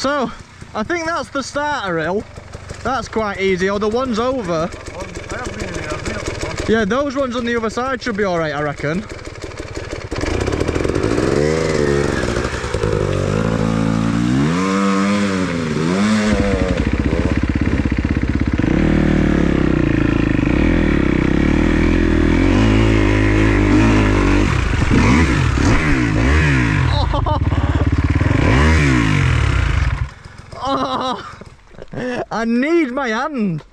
So, I think that's the starter hill. That's quite easy, or the ones over. Yeah, those ones on the other side should be alright, I reckon. I need my hand.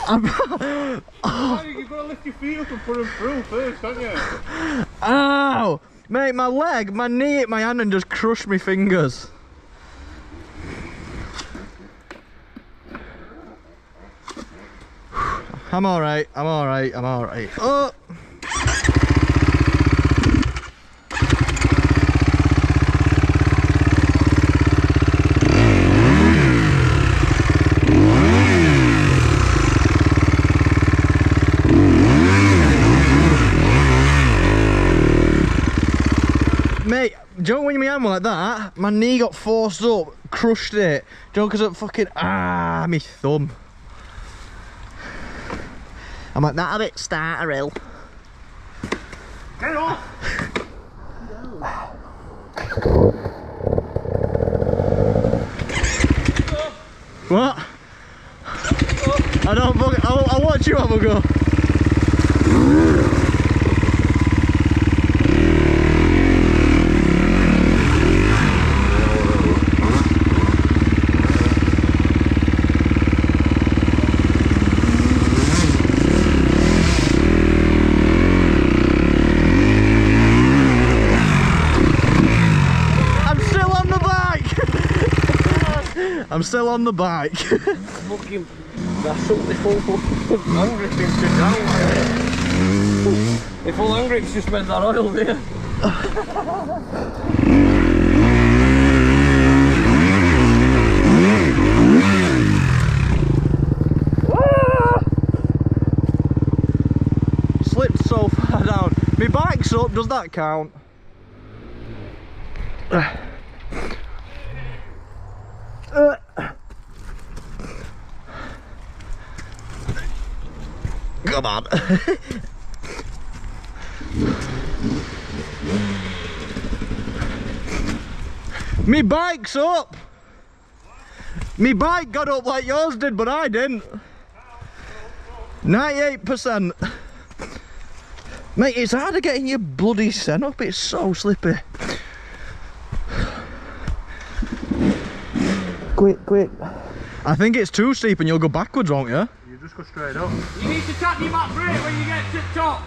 Oh. You've got to lift your feet up and put them through first, don't you? Ow! Mate, my leg, my knee hit my hand and just crushed my fingers. I'm alright, I'm alright, I'm alright. Oh! Mate, do you know when you my hand like that, my knee got forced up, crushed it. Do you know, because of fucking, my thumb. I'm like, that a bit starter hill. Get off! What? I don't fucking, I'll watch you have a go. I'm still on the bike. Fucking, that's up the full fucking hand grip into down. The full hand grip's just meant that oil there. Slipped so far down. My bike's up, does that count? Come on. Me bike's up. Me bike got up like yours did, but I didn't. 98%. Mate, it's hard to getting your bloody scent up, it's so slippy. Quick. I think it's too steep and you'll go backwards, won't you? You just go straight up. You need to tap your back brake when you get to the top.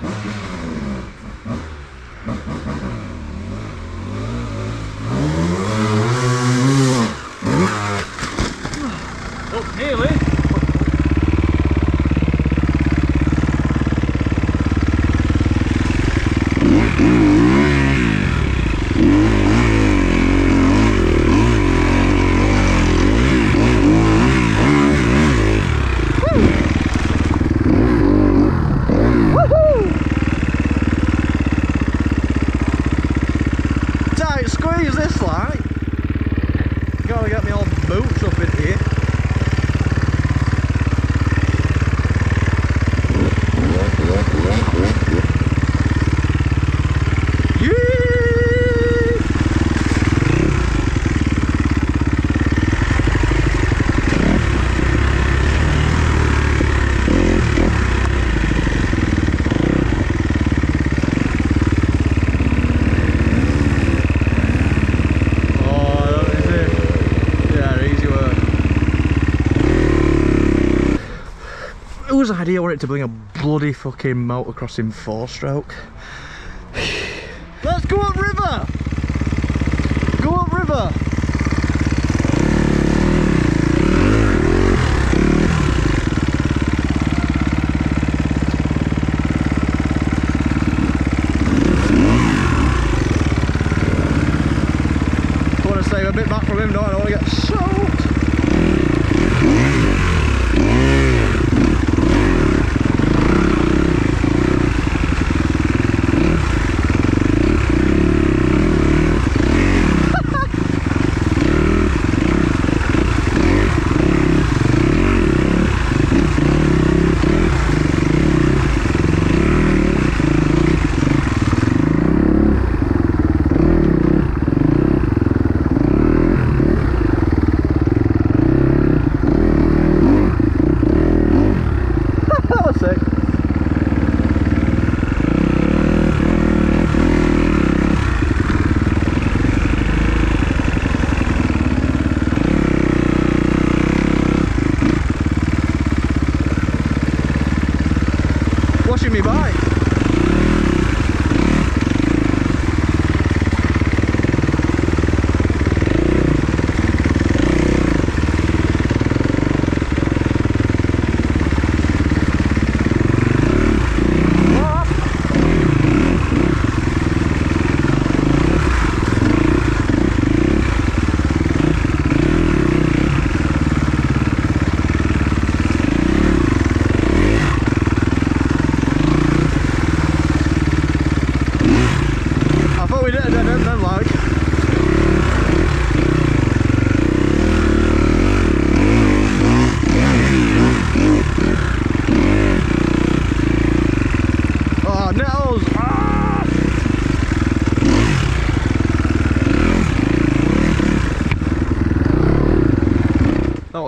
Oh, nearly. Squeeze this like. Gotta get me old boots up in here. Whose idea was it to bring a bloody fucking motocross in 4-stroke? Let's go up river! Go up river! I want to stay a bit back from him, don't I? I don't want to get soaked.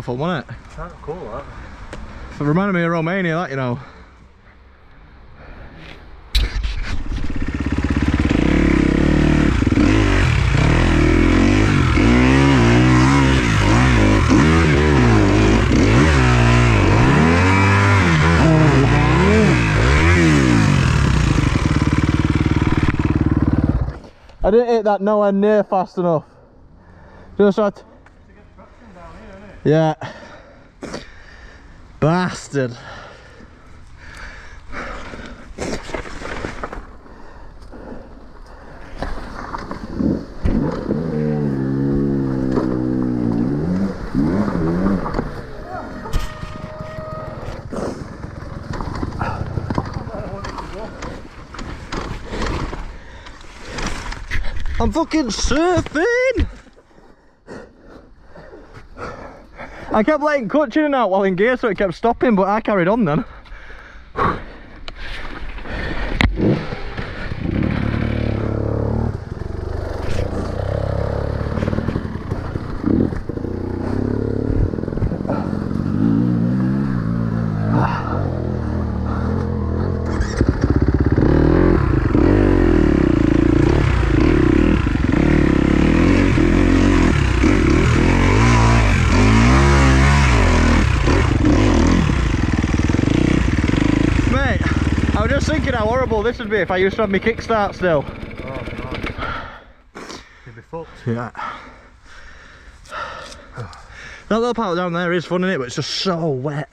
of fun, wasn't it? That's cool, that. It reminded me of Romania, that, you know. I didn't hit that nowhere near fast enough. Just had to get traction down here, isn't it? yeah. Bastard. I'm fucking surfing! I kept letting clutch in and out while in gear, so it kept stopping, but I carried on then. Thinking how horrible this would be if I used to have my kickstart still. Oh god. You'd be fucked. Yeah. That little part down there is fun, isn't it? But it's just so wet.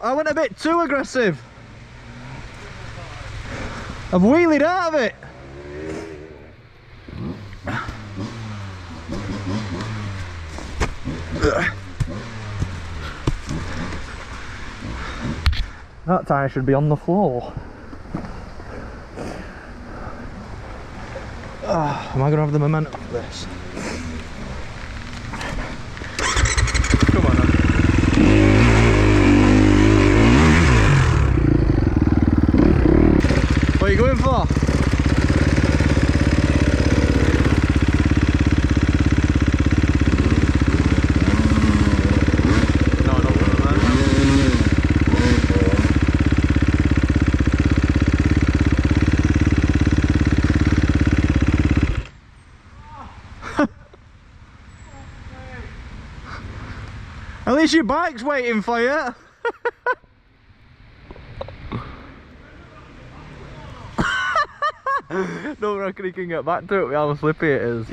I went a bit too aggressive. I've wheelied out of it. That tyre should be on the floor. Am I going to have the momentum for this? Come on then. What are you going for? At least your bike's waiting for you. Don't reckon he can get back to it with how slippy it is.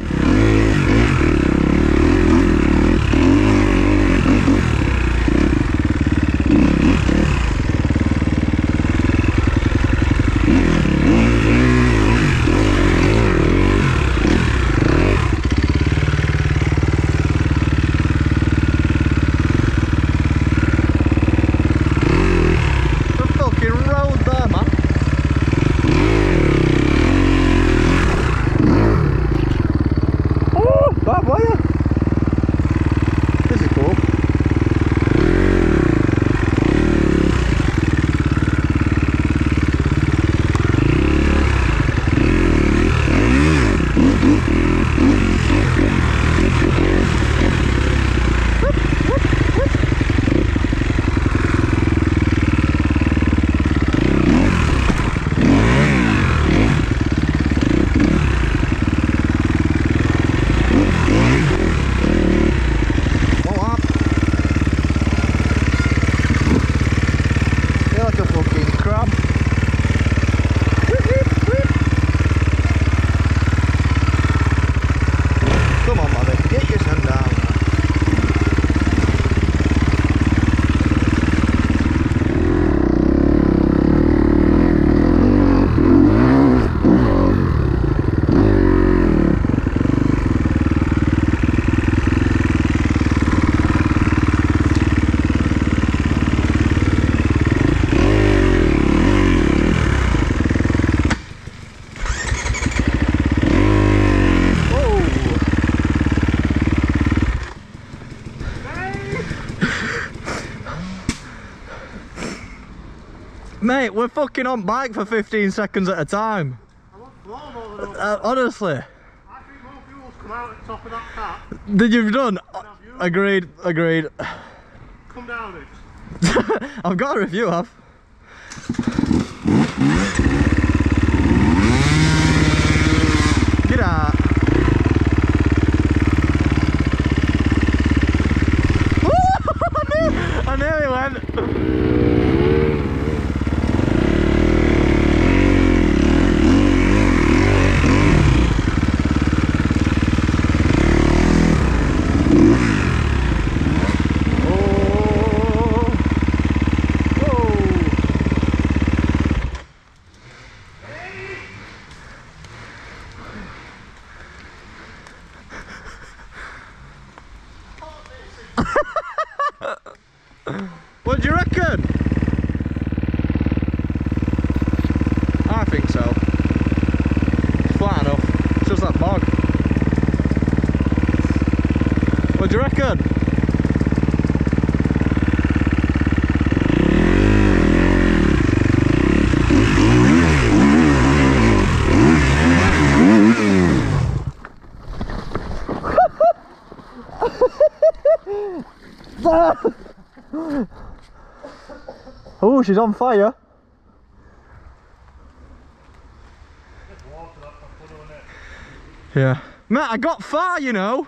Mate, we're fucking on bike for 15 seconds at a time. I want floor more than Honestly. I think more fuels come out at the top of that tap. Did you've done? Agreed, agreed. Come down it. I've got a review, I've. Get out. I nearly went. What do you reckon? I think so. It's flat enough. It's just that bog. What do you reckon? Oh, she's on fire. Yeah. Matt, I got far, you know.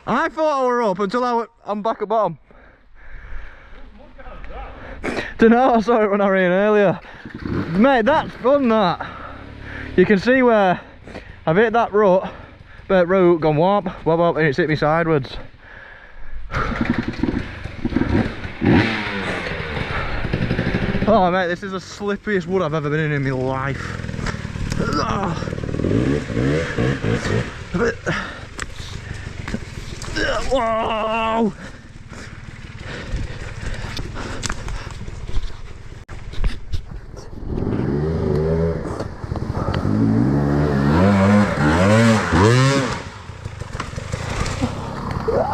I thought I were up until I'm back at bottom. Dunno, I saw it when I ran earlier. Mate, that's fun, that. You can see where I've hit that root, gone whop, whop, whop, and it's hit me sideways. Oh mate, this is the slippiest wood I've ever been in my life. Whoa!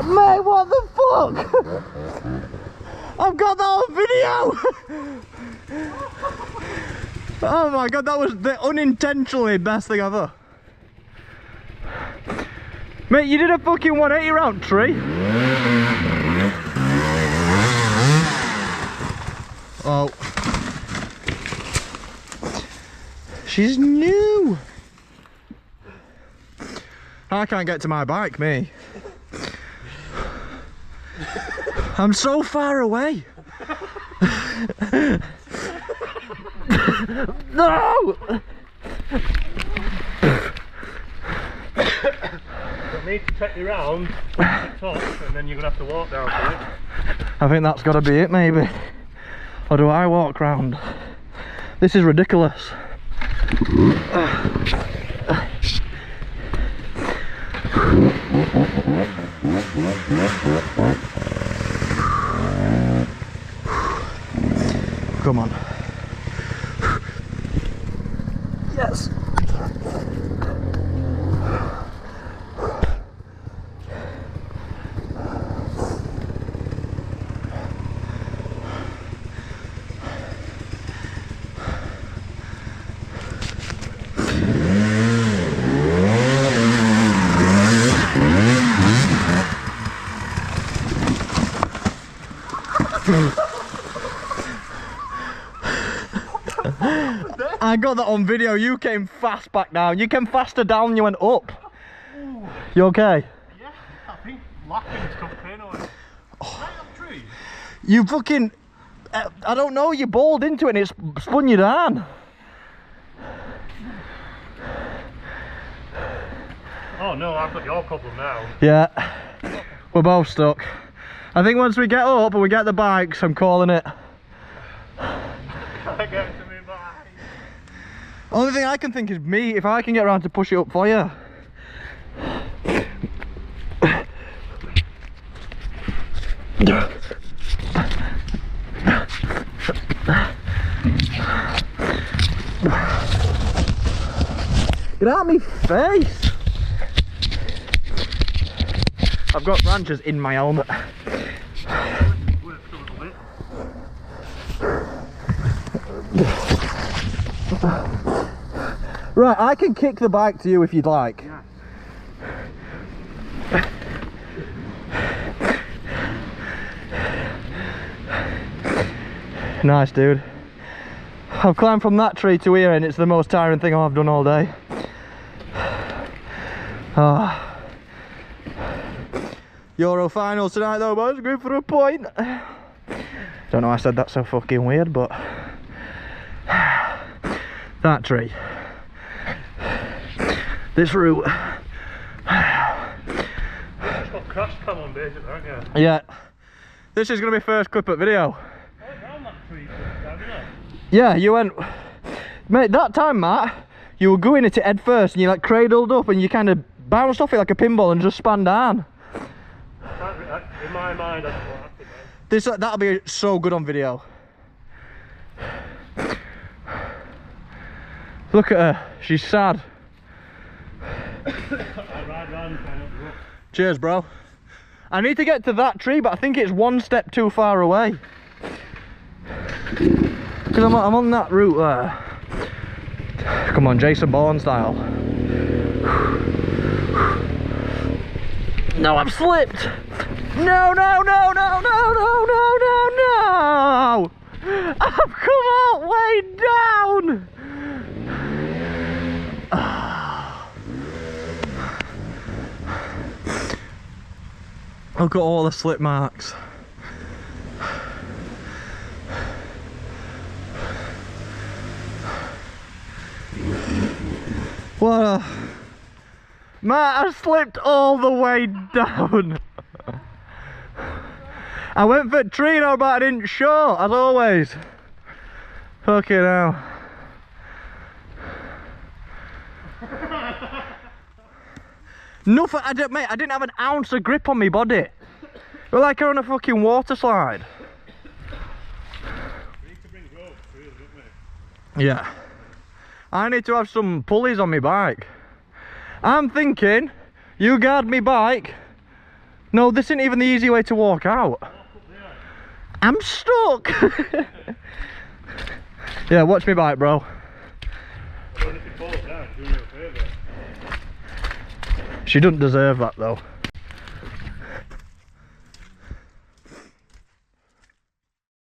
Mate, what the fuck? I've got that on video! Oh my god, that was the unintentionally best thing ever. Mate, you did a fucking 180 round tree. Oh. She's new. I can't get to my bike, me. I'm so far away. No! I need to take you round to the top and then you're going to have to walk down to it. I think that's got to be it, maybe. Or do I walk round? This is ridiculous. Come on. Yes. I got that on video. You came fast back down. You came faster down, you went up. Ooh. You okay? Yeah, I think laughing's come pain away. Oh. Right up tree. You fucking... I don't know, you bowled into it and it spun you down. Oh no, I've got your problem now. Yeah, we're both stuck. I think once we get up and we get the bikes, I'm calling it. Can't get to me bike. Only thing I can think is me, if I can get around to push it up for you. Get out of me face! I've got branches in my helmet. Right, I can kick the bike to you if you'd like. Yeah. Nice, dude. I've climbed from that tree to here and it's the most tiring thing I've done all day. Euro finals tonight though, boys. Going for a point. Don't know why I said that so fucking weird, but that tree, this route. It's got crash cam on basically, aren't you? Yeah, this is gonna be first clip at video. I went round that tree first time, didn't I? Yeah, you went, mate. That time, Matt, you were going at it head first, and you like cradled up, and you kind of bounced off it like a pinball and just span down. In my mind, I don't know what happened, man. This that'll be so good on video. Look at her, she's sad. I ride round kind of rough. Cheers, bro. I need to get to that tree, but I think it's one step too far away. Because I'm on that route there. Come on, Jason Bourne style. No, I've slipped. No, no, no, no, no, no, no, no, no. I've come all the way down. Look at all the slip marks. What a... Matt, I slipped all the way down. I went for Trino, but I didn't show, as always. Fucking hell. Nothing, mate, I didn't have an ounce of grip on my body. We're like on a fucking water slide. We need to bring ropes through, don't we? Yeah. I need to have some pulleys on my bike. I'm thinking, you guard me bike. No, this isn't even the easy way to walk out. I'm stuck. Yeah, watch me bike, bro. I don't know if you fall down, do me a favour. She doesn't deserve that though.